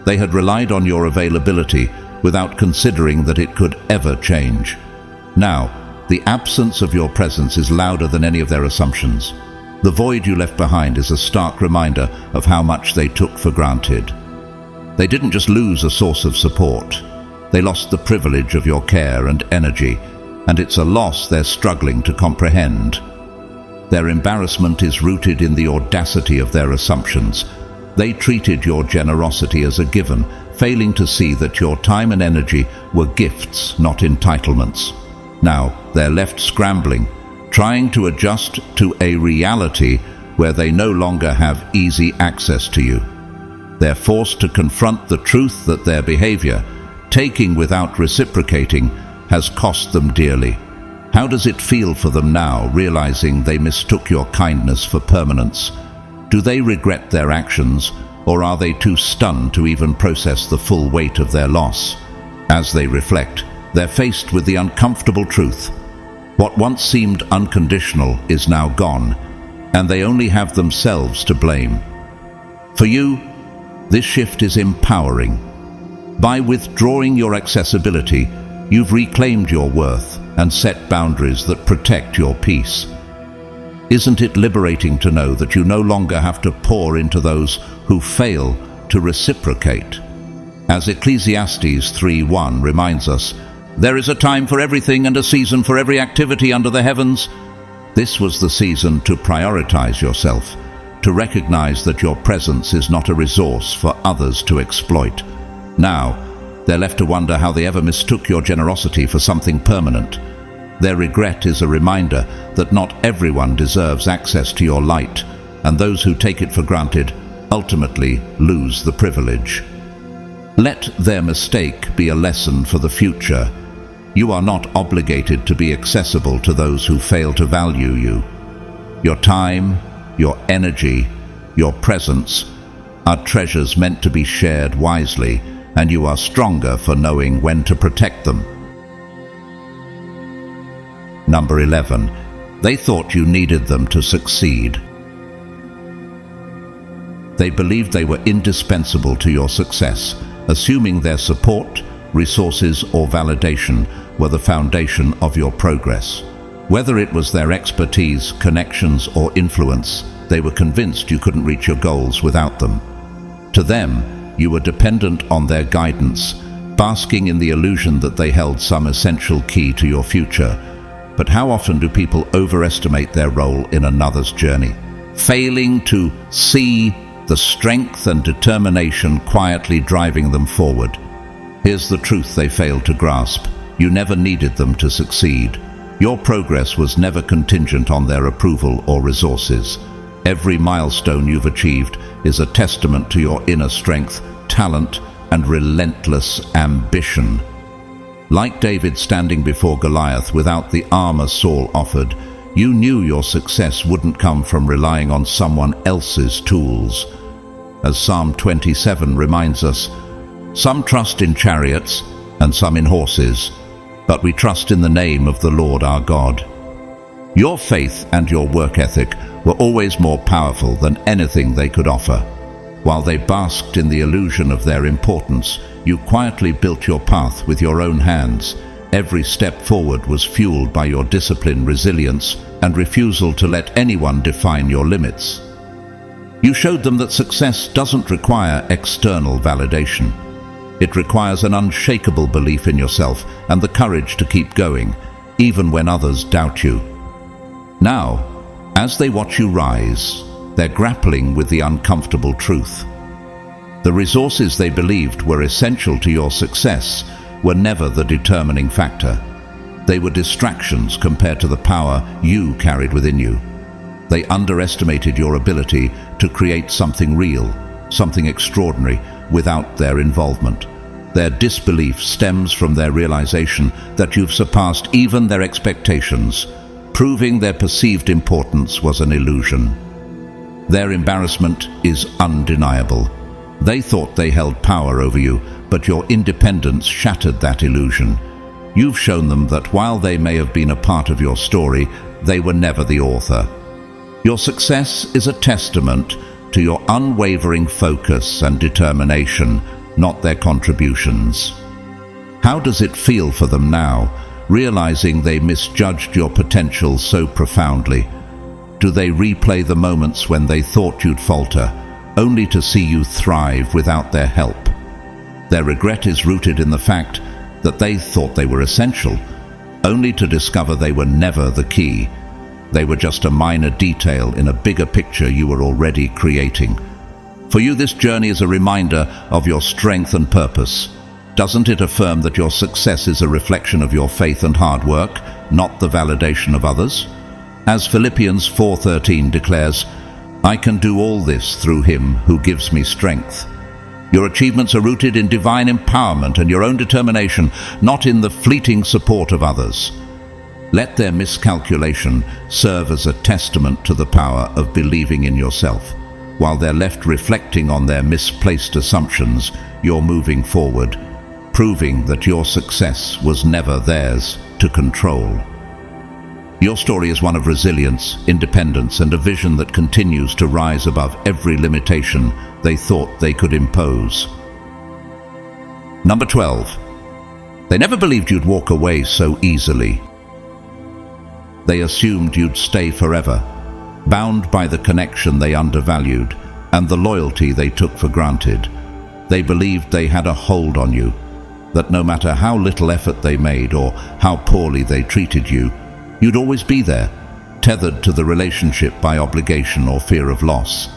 They had relied on your availability without considering that it could ever change. Now, the absence of your presence is louder than any of their assumptions. The void you left behind is a stark reminder of how much they took for granted. They didn't just lose a source of support. They lost the privilege of your care and energy, and it's a loss they're struggling to comprehend. Their embarrassment is rooted in the audacity of their assumptions. They treated your generosity as a given, failing to see that your time and energy were gifts, not entitlements. Now, they're left scrambling, trying to adjust to a reality where they no longer have easy access to you. They're forced to confront the truth that their behavior, taking without reciprocating, has cost them dearly. How does it feel for them now, realizing they mistook your kindness for permanence? Do they regret their actions, or are they too stunned to even process the full weight of their loss? As they reflect, they're faced with the uncomfortable truth. What once seemed unconditional is now gone, and they only have themselves to blame. For you, this shift is empowering. By withdrawing your accessibility, you've reclaimed your worth and set boundaries that protect your peace. Isn't it liberating to know that you no longer have to pour into those who fail to reciprocate? As Ecclesiastes 3:1 reminds us, there is a time for everything and a season for every activity under the heavens. This was the season to prioritize yourself, to recognize that your presence is not a resource for others to exploit. Now, they're left to wonder how they ever mistook your generosity for something permanent. Their regret is a reminder that not everyone deserves access to your light, and those who take it for granted ultimately lose the privilege. Let their mistake be a lesson for the future. You are not obligated to be accessible to those who fail to value you. Your time, your energy, your presence are treasures meant to be shared wisely, and you are stronger for knowing when to protect them. Number 11. They thought you needed them to succeed. They believed they were indispensable to your success, assuming their support, resources, or validation were the foundation of your progress. Whether it was their expertise, connections, or influence, they were convinced you couldn't reach your goals without them. To them, you were dependent on their guidance, basking in the illusion that they held some essential key to your future. But how often do people overestimate their role in another's journey, failing to see the strength and determination quietly driving them forward? Here's the truth they failed to grasp. You never needed them to succeed. Your progress was never contingent on their approval or resources. Every milestone you've achieved is a testament to your inner strength, talent, and relentless ambition. Like David standing before Goliath without the armor Saul offered, you knew your success wouldn't come from relying on someone else's tools. As Psalm 27 reminds us, some trust in chariots and some in horses, but we trust in the name of the Lord our God. Your faith and your work ethic were always more powerful than anything they could offer. While they basked in the illusion of their importance, you quietly built your path with your own hands. Every step forward was fueled by your discipline, resilience, and refusal to let anyone define your limits. You showed them that success doesn't require external validation. It requires an unshakable belief in yourself and the courage to keep going, even when others doubt you. Now, as they watch you rise, they're grappling with the uncomfortable truth. The resources they believed were essential to your success were never the determining factor. They were distractions compared to the power you carried within you. They underestimated your ability to create something real, something extraordinary, without their involvement. Their disbelief stems from their realization that you've surpassed even their expectations, proving their perceived importance was an illusion. Their embarrassment is undeniable. They thought they held power over you, but your independence shattered that illusion. You've shown them that while they may have been a part of your story, they were never the author. Your success is a testament to your unwavering focus and determination, not their contributions. How does it feel for them now, realizing they misjudged your potential so profoundly? Do they replay the moments when they thought you'd falter, only to see you thrive without their help? Their regret is rooted in the fact that they thought they were essential, only to discover they were never the key. They were just a minor detail in a bigger picture you were already creating. For you, this journey is a reminder of your strength and purpose. Doesn't it affirm that your success is a reflection of your faith and hard work, not the validation of others? As Philippians 4:13 declares, "I can do all this through him who gives me strength." Your achievements are rooted in divine empowerment and your own determination, not in the fleeting support of others. Let their miscalculation serve as a testament to the power of believing in yourself. While they're left reflecting on their misplaced assumptions, you're moving forward, proving that your success was never theirs to control. Your story is one of resilience, independence, and a vision that continues to rise above every limitation they thought they could impose. Number 12. They never believed you'd walk away so easily. They assumed you'd stay forever, bound by the connection they undervalued and the loyalty they took for granted. They believed they had a hold on you, that no matter how little effort they made or how poorly they treated you, you'd always be there, tethered to the relationship by obligation or fear of loss.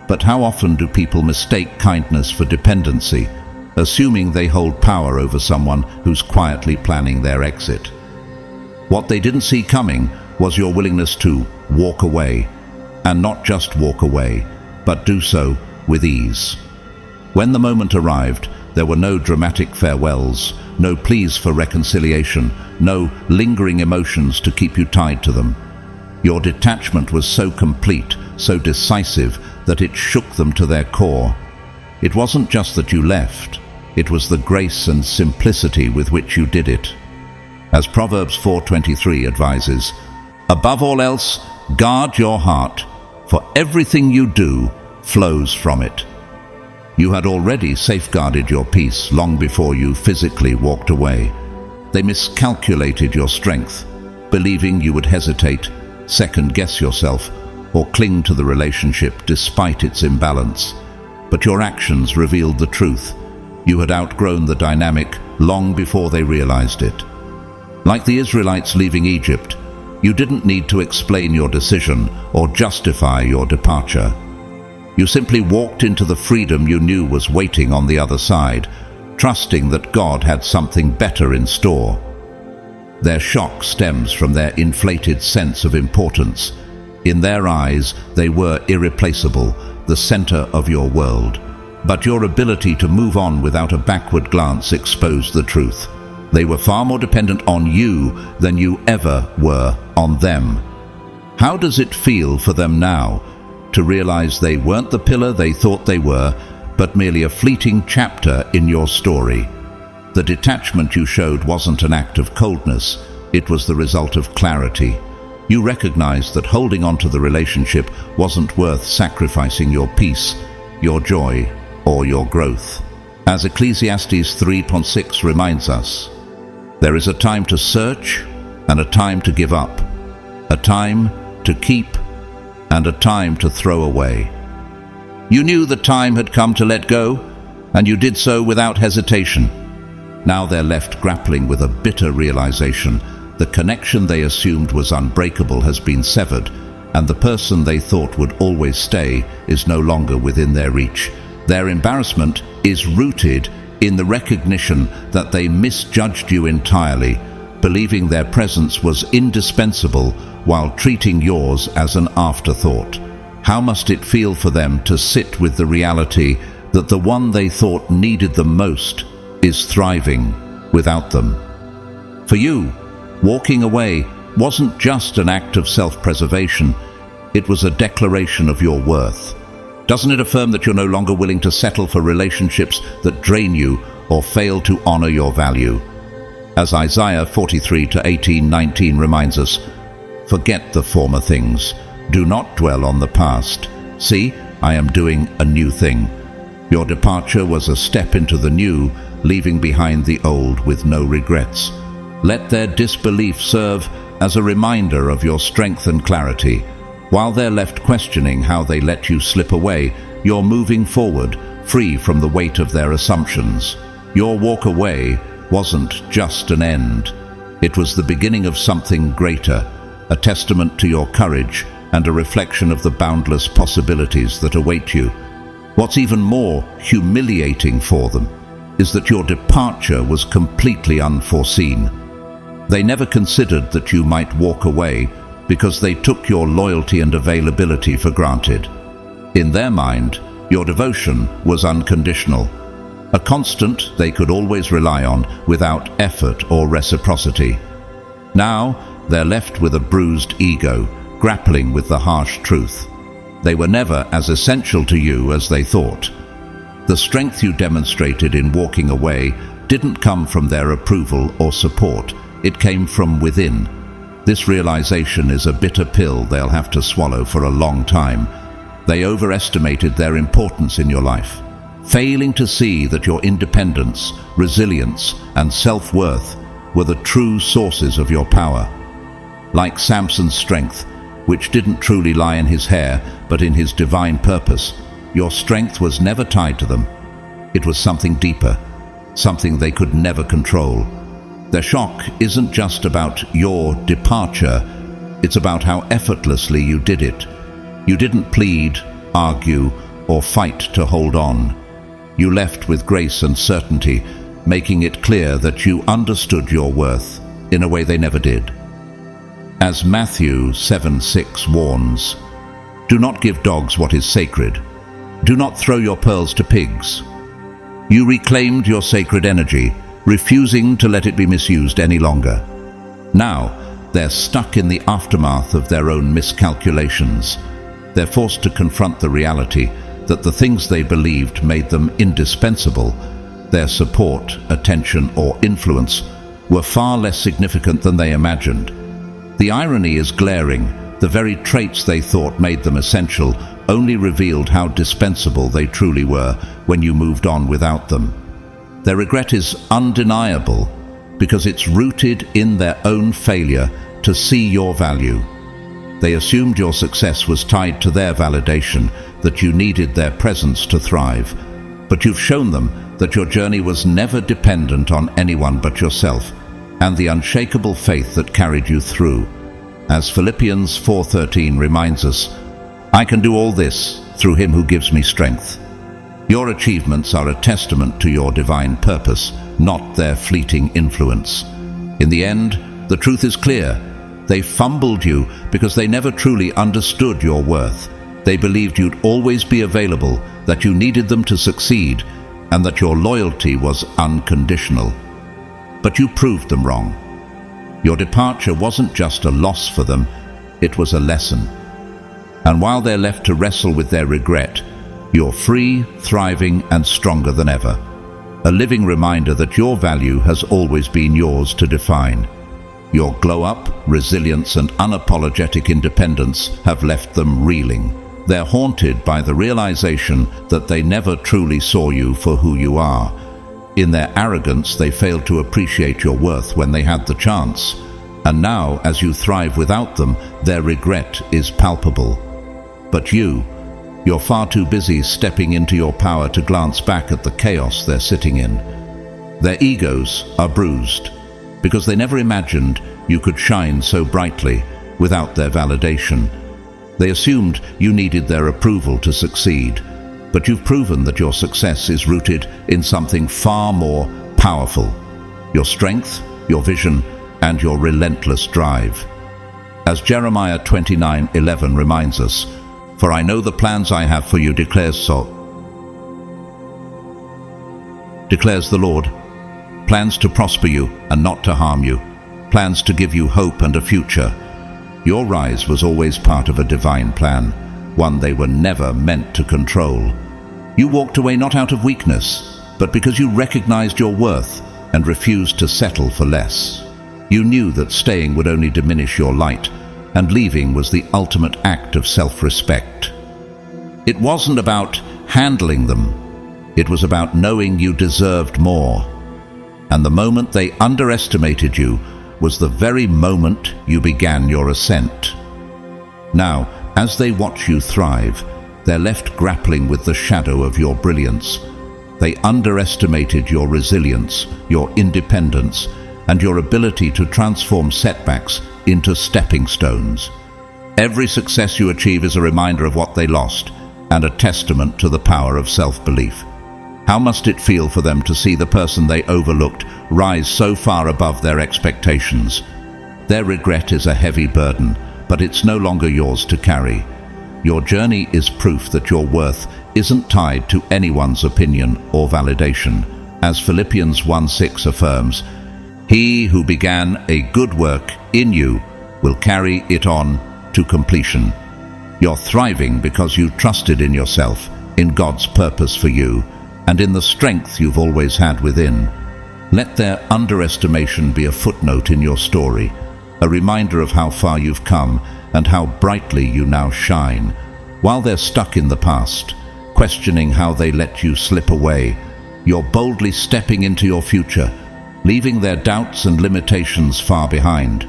But how often do people mistake kindness for dependency, assuming they hold power over someone who's quietly planning their exit? What they didn't see coming was your willingness to walk away, and not just walk away, but do so with ease. When the moment arrived, there were no dramatic farewells, no pleas for reconciliation, no lingering emotions to keep you tied to them. Your detachment was so complete, so decisive, that it shook them to their core. It wasn't just that you left, it was the grace and simplicity with which you did it. As Proverbs 4:23 advises, "Above all else, guard your heart, for everything you do flows from it." You had already safeguarded your peace long before you physically walked away. They miscalculated your strength, believing you would hesitate, second-guess yourself, or cling to the relationship despite its imbalance. But your actions revealed the truth. You had outgrown the dynamic long before they realized it. Like the Israelites leaving Egypt, you didn't need to explain your decision or justify your departure. You simply walked into the freedom you knew was waiting on the other side, trusting that God had something better in store. Their shock stems from their inflated sense of importance. In their eyes, they were irreplaceable, the center of your world. But your ability to move on without a backward glance exposed the truth. They were far more dependent on you than you ever were on them. How does it feel for them now to realize they weren't the pillar they thought they were, but merely a fleeting chapter in your story? The detachment you showed wasn't an act of coldness, it was the result of clarity. You recognized that holding on to the relationship wasn't worth sacrificing your peace, your joy, or your growth. As Ecclesiastes 3:6 reminds us, there is a time to search and a time to give up, a time to keep and a time to throw away. You knew the time had come to let go, and you did so without hesitation. Now they're left grappling with a bitter realization. The connection they assumed was unbreakable has been severed, and the person they thought would always stay is no longer within their reach. Their embarrassment is rooted in the recognition that they misjudged you entirely, believing their presence was indispensable while treating yours as an afterthought. How must it feel for them to sit with the reality that the one they thought needed them most is thriving without them? For you, walking away wasn't just an act of self-preservation, it was a declaration of your worth. Doesn't it affirm that you're no longer willing to settle for relationships that drain you or fail to honor your value? As Isaiah 43:18-19 reminds us, "Forget the former things. Do not dwell on the past. See, I am doing a new thing." Your departure was a step into the new, leaving behind the old with no regrets. Let their disbelief serve as a reminder of your strength and clarity. While they're left questioning how they let you slip away, you're moving forward, free from the weight of their assumptions. Your walk away wasn't just an end. It was the beginning of something greater, a testament to your courage and a reflection of the boundless possibilities that await you. What's even more humiliating for them is that your departure was completely unforeseen. They never considered that you might walk away because they took your loyalty and availability for granted. In their mind, your devotion was unconditional, a constant they could always rely on without effort or reciprocity. Now, they're left with a bruised ego, grappling with the harsh truth. They were never as essential to you as they thought. The strength you demonstrated in walking away didn't come from their approval or support. It came from within. This realization is a bitter pill they'll have to swallow for a long time. They overestimated their importance in your life, failing to see that your independence, resilience, and self-worth were the true sources of your power. Like Samson's strength, which didn't truly lie in his hair, but in his divine purpose, your strength was never tied to them. It was something deeper, something they could never control. Their shock isn't just about your departure, it's about how effortlessly you did it. You didn't plead, argue, or fight to hold on. You left with grace and certainty, making it clear that you understood your worth in a way they never did. As Matthew 7:6 warns, "Do not give dogs what is sacred. Do not throw your pearls to pigs." You reclaimed your sacred energy, refusing to let it be misused any longer. Now, they're stuck in the aftermath of their own miscalculations. They're forced to confront the reality that the things they believed made them indispensable, their support, attention, or influence, were far less significant than they imagined. The irony is glaring. The very traits they thought made them essential only revealed how dispensable they truly were when you moved on without them. Their regret is undeniable because it's rooted in their own failure to see your value. They assumed your success was tied to their validation, that you needed their presence to thrive. But you've shown them that your journey was never dependent on anyone but yourself and the unshakable faith that carried you through. As Philippians 4:13 reminds us, "I can do all this through him who gives me strength." Your achievements are a testament to your divine purpose, not their fleeting influence. In the end, the truth is clear. They fumbled you because they never truly understood your worth. They believed you'd always be available, that you needed them to succeed, and that your loyalty was unconditional. But you proved them wrong. Your departure wasn't just a loss for them, it was a lesson. And while they're left to wrestle with their regret, you're free, thriving, and stronger than ever. A living reminder that your value has always been yours to define. Your glow-up, resilience, and unapologetic independence have left them reeling. They're haunted by the realization that they never truly saw you for who you are. In their arrogance, they failed to appreciate your worth when they had the chance. And now, as you thrive without them, their regret is palpable. But you're far too busy stepping into your power to glance back at the chaos they're sitting in. Their egos are bruised because they never imagined you could shine so brightly without their validation. They assumed you needed their approval to succeed, but you've proven that your success is rooted in something far more powerful: your strength, your vision, and your relentless drive. As Jeremiah 29:11 reminds us, "For I know the plans I have for you, declares the Lord, plans to prosper you and not to harm you, plans to give you hope and a future." Your rise was always part of a divine plan, one they were never meant to control. You walked away not out of weakness, but because you recognized your worth and refused to settle for less. You knew that staying would only diminish your light, and leaving was the ultimate act of self-respect. It wasn't about handling them, it was about knowing you deserved more. And the moment they underestimated you was the very moment you began your ascent. Now, as they watch you thrive, they're left grappling with the shadow of your brilliance. They underestimated your resilience, your independence, and your ability to transform setbacks into stepping stones. Every success you achieve is a reminder of what they lost, and a testament to the power of self-belief. How must it feel for them to see the person they overlooked rise so far above their expectations? Their regret is a heavy burden, but it's no longer yours to carry. Your journey is proof that your worth isn't tied to anyone's opinion or validation. As Philippians 1:6 affirms, "He who began a good work in you will carry it on to completion. You're thriving because you trusted in yourself, in God's purpose for you, and in the strength you've always had within. Let their underestimation be a footnote in your story, a reminder of how far you've come and how brightly you now shine. While they're stuck in the past, questioning how they let you slip away, you're boldly stepping into your future, leaving their doubts and limitations far behind.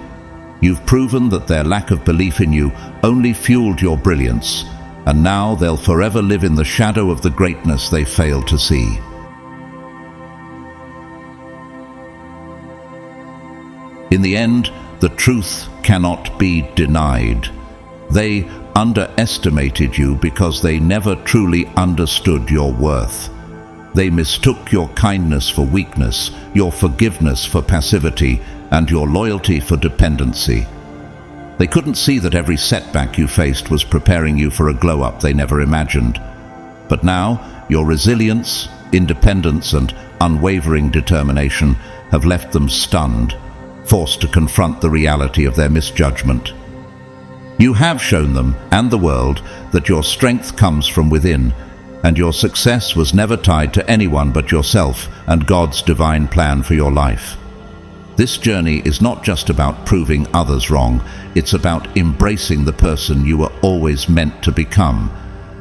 You've proven that their lack of belief in you only fueled your brilliance, and now they'll forever live in the shadow of the greatness they failed to see. In the end, the truth cannot be denied. They underestimated you because they never truly understood your worth. They mistook your kindness for weakness, your forgiveness for passivity, and your loyalty for dependency. They couldn't see that every setback you faced was preparing you for a glow-up they never imagined. But now, your resilience, independence, and unwavering determination have left them stunned, forced to confront the reality of their misjudgment. You have shown them, and the world, that your strength comes from within, and your success was never tied to anyone but yourself and God's divine plan for your life. This journey is not just about proving others wrong, it's about embracing the person you were always meant to become.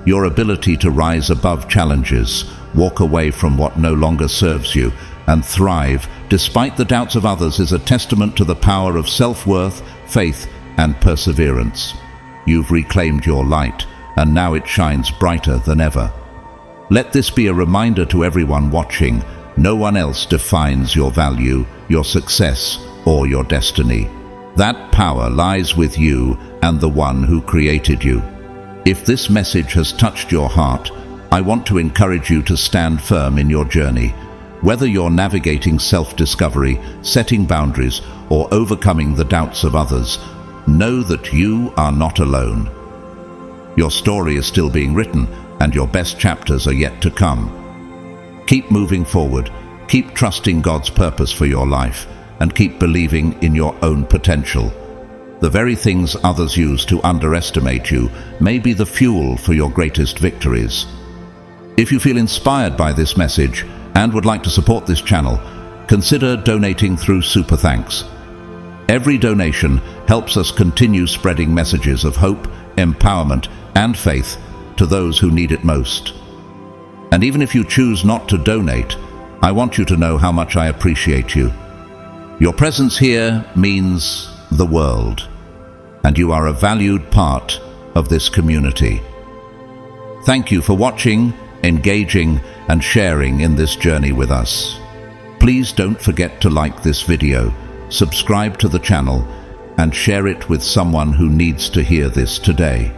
Your ability to rise above challenges, walk away from what no longer serves you, and thrive despite the doubts of others is a testament to the power of self-worth, faith, and perseverance. You've reclaimed your light, and now it shines brighter than ever. Let this be a reminder to everyone watching: no one else defines your value, your success, or your destiny. That power lies with you and the one who created you. If this message has touched your heart, I want to encourage you to stand firm in your journey. Whether you're navigating self-discovery, setting boundaries, or overcoming the doubts of others, know that you are not alone. Your story is still being written, and your best chapters are yet to come. Keep moving forward, keep trusting God's purpose for your life, and keep believing in your own potential. The very things others use to underestimate you may be the fuel for your greatest victories. If you feel inspired by this message and would like to support this channel, consider donating through Super Thanks. Every donation helps us continue spreading messages of hope, empowerment, and faith to those who need it most. And even if you choose not to donate, I want you to know how much I appreciate you. Your presence here means the world, and you are a valued part of this community. Thank you for watching, engaging, and sharing in this journey with us. Please don't forget to like this video, subscribe to the channel, and share it with someone who needs to hear this today.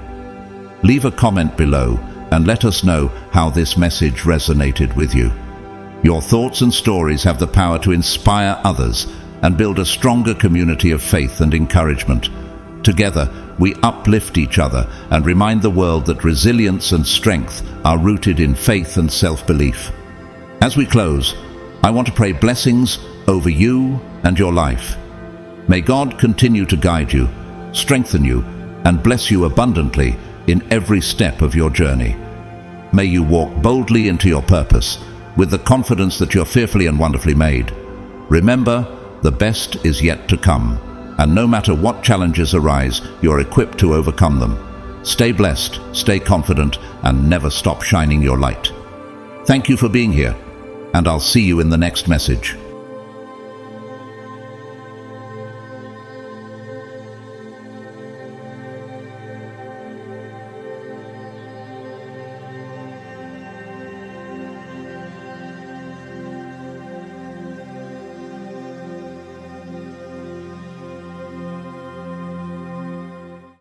Leave a comment below and let us know how this message resonated with you. Your thoughts and stories have the power to inspire others and build a stronger community of faith and encouragement. Together, we uplift each other and remind the world that resilience and strength are rooted in faith and self-belief. As we close, I want to pray blessings over you and your life. May God continue to guide you, strengthen you, and bless you abundantly in every step of your journey. May you walk boldly into your purpose with the confidence that you're fearfully and wonderfully made. Remember, the best is yet to come, and no matter what challenges arise, you're equipped to overcome them. Stay blessed, stay confident, and never stop shining your light. Thank you for being here, and I'll see you in the next message.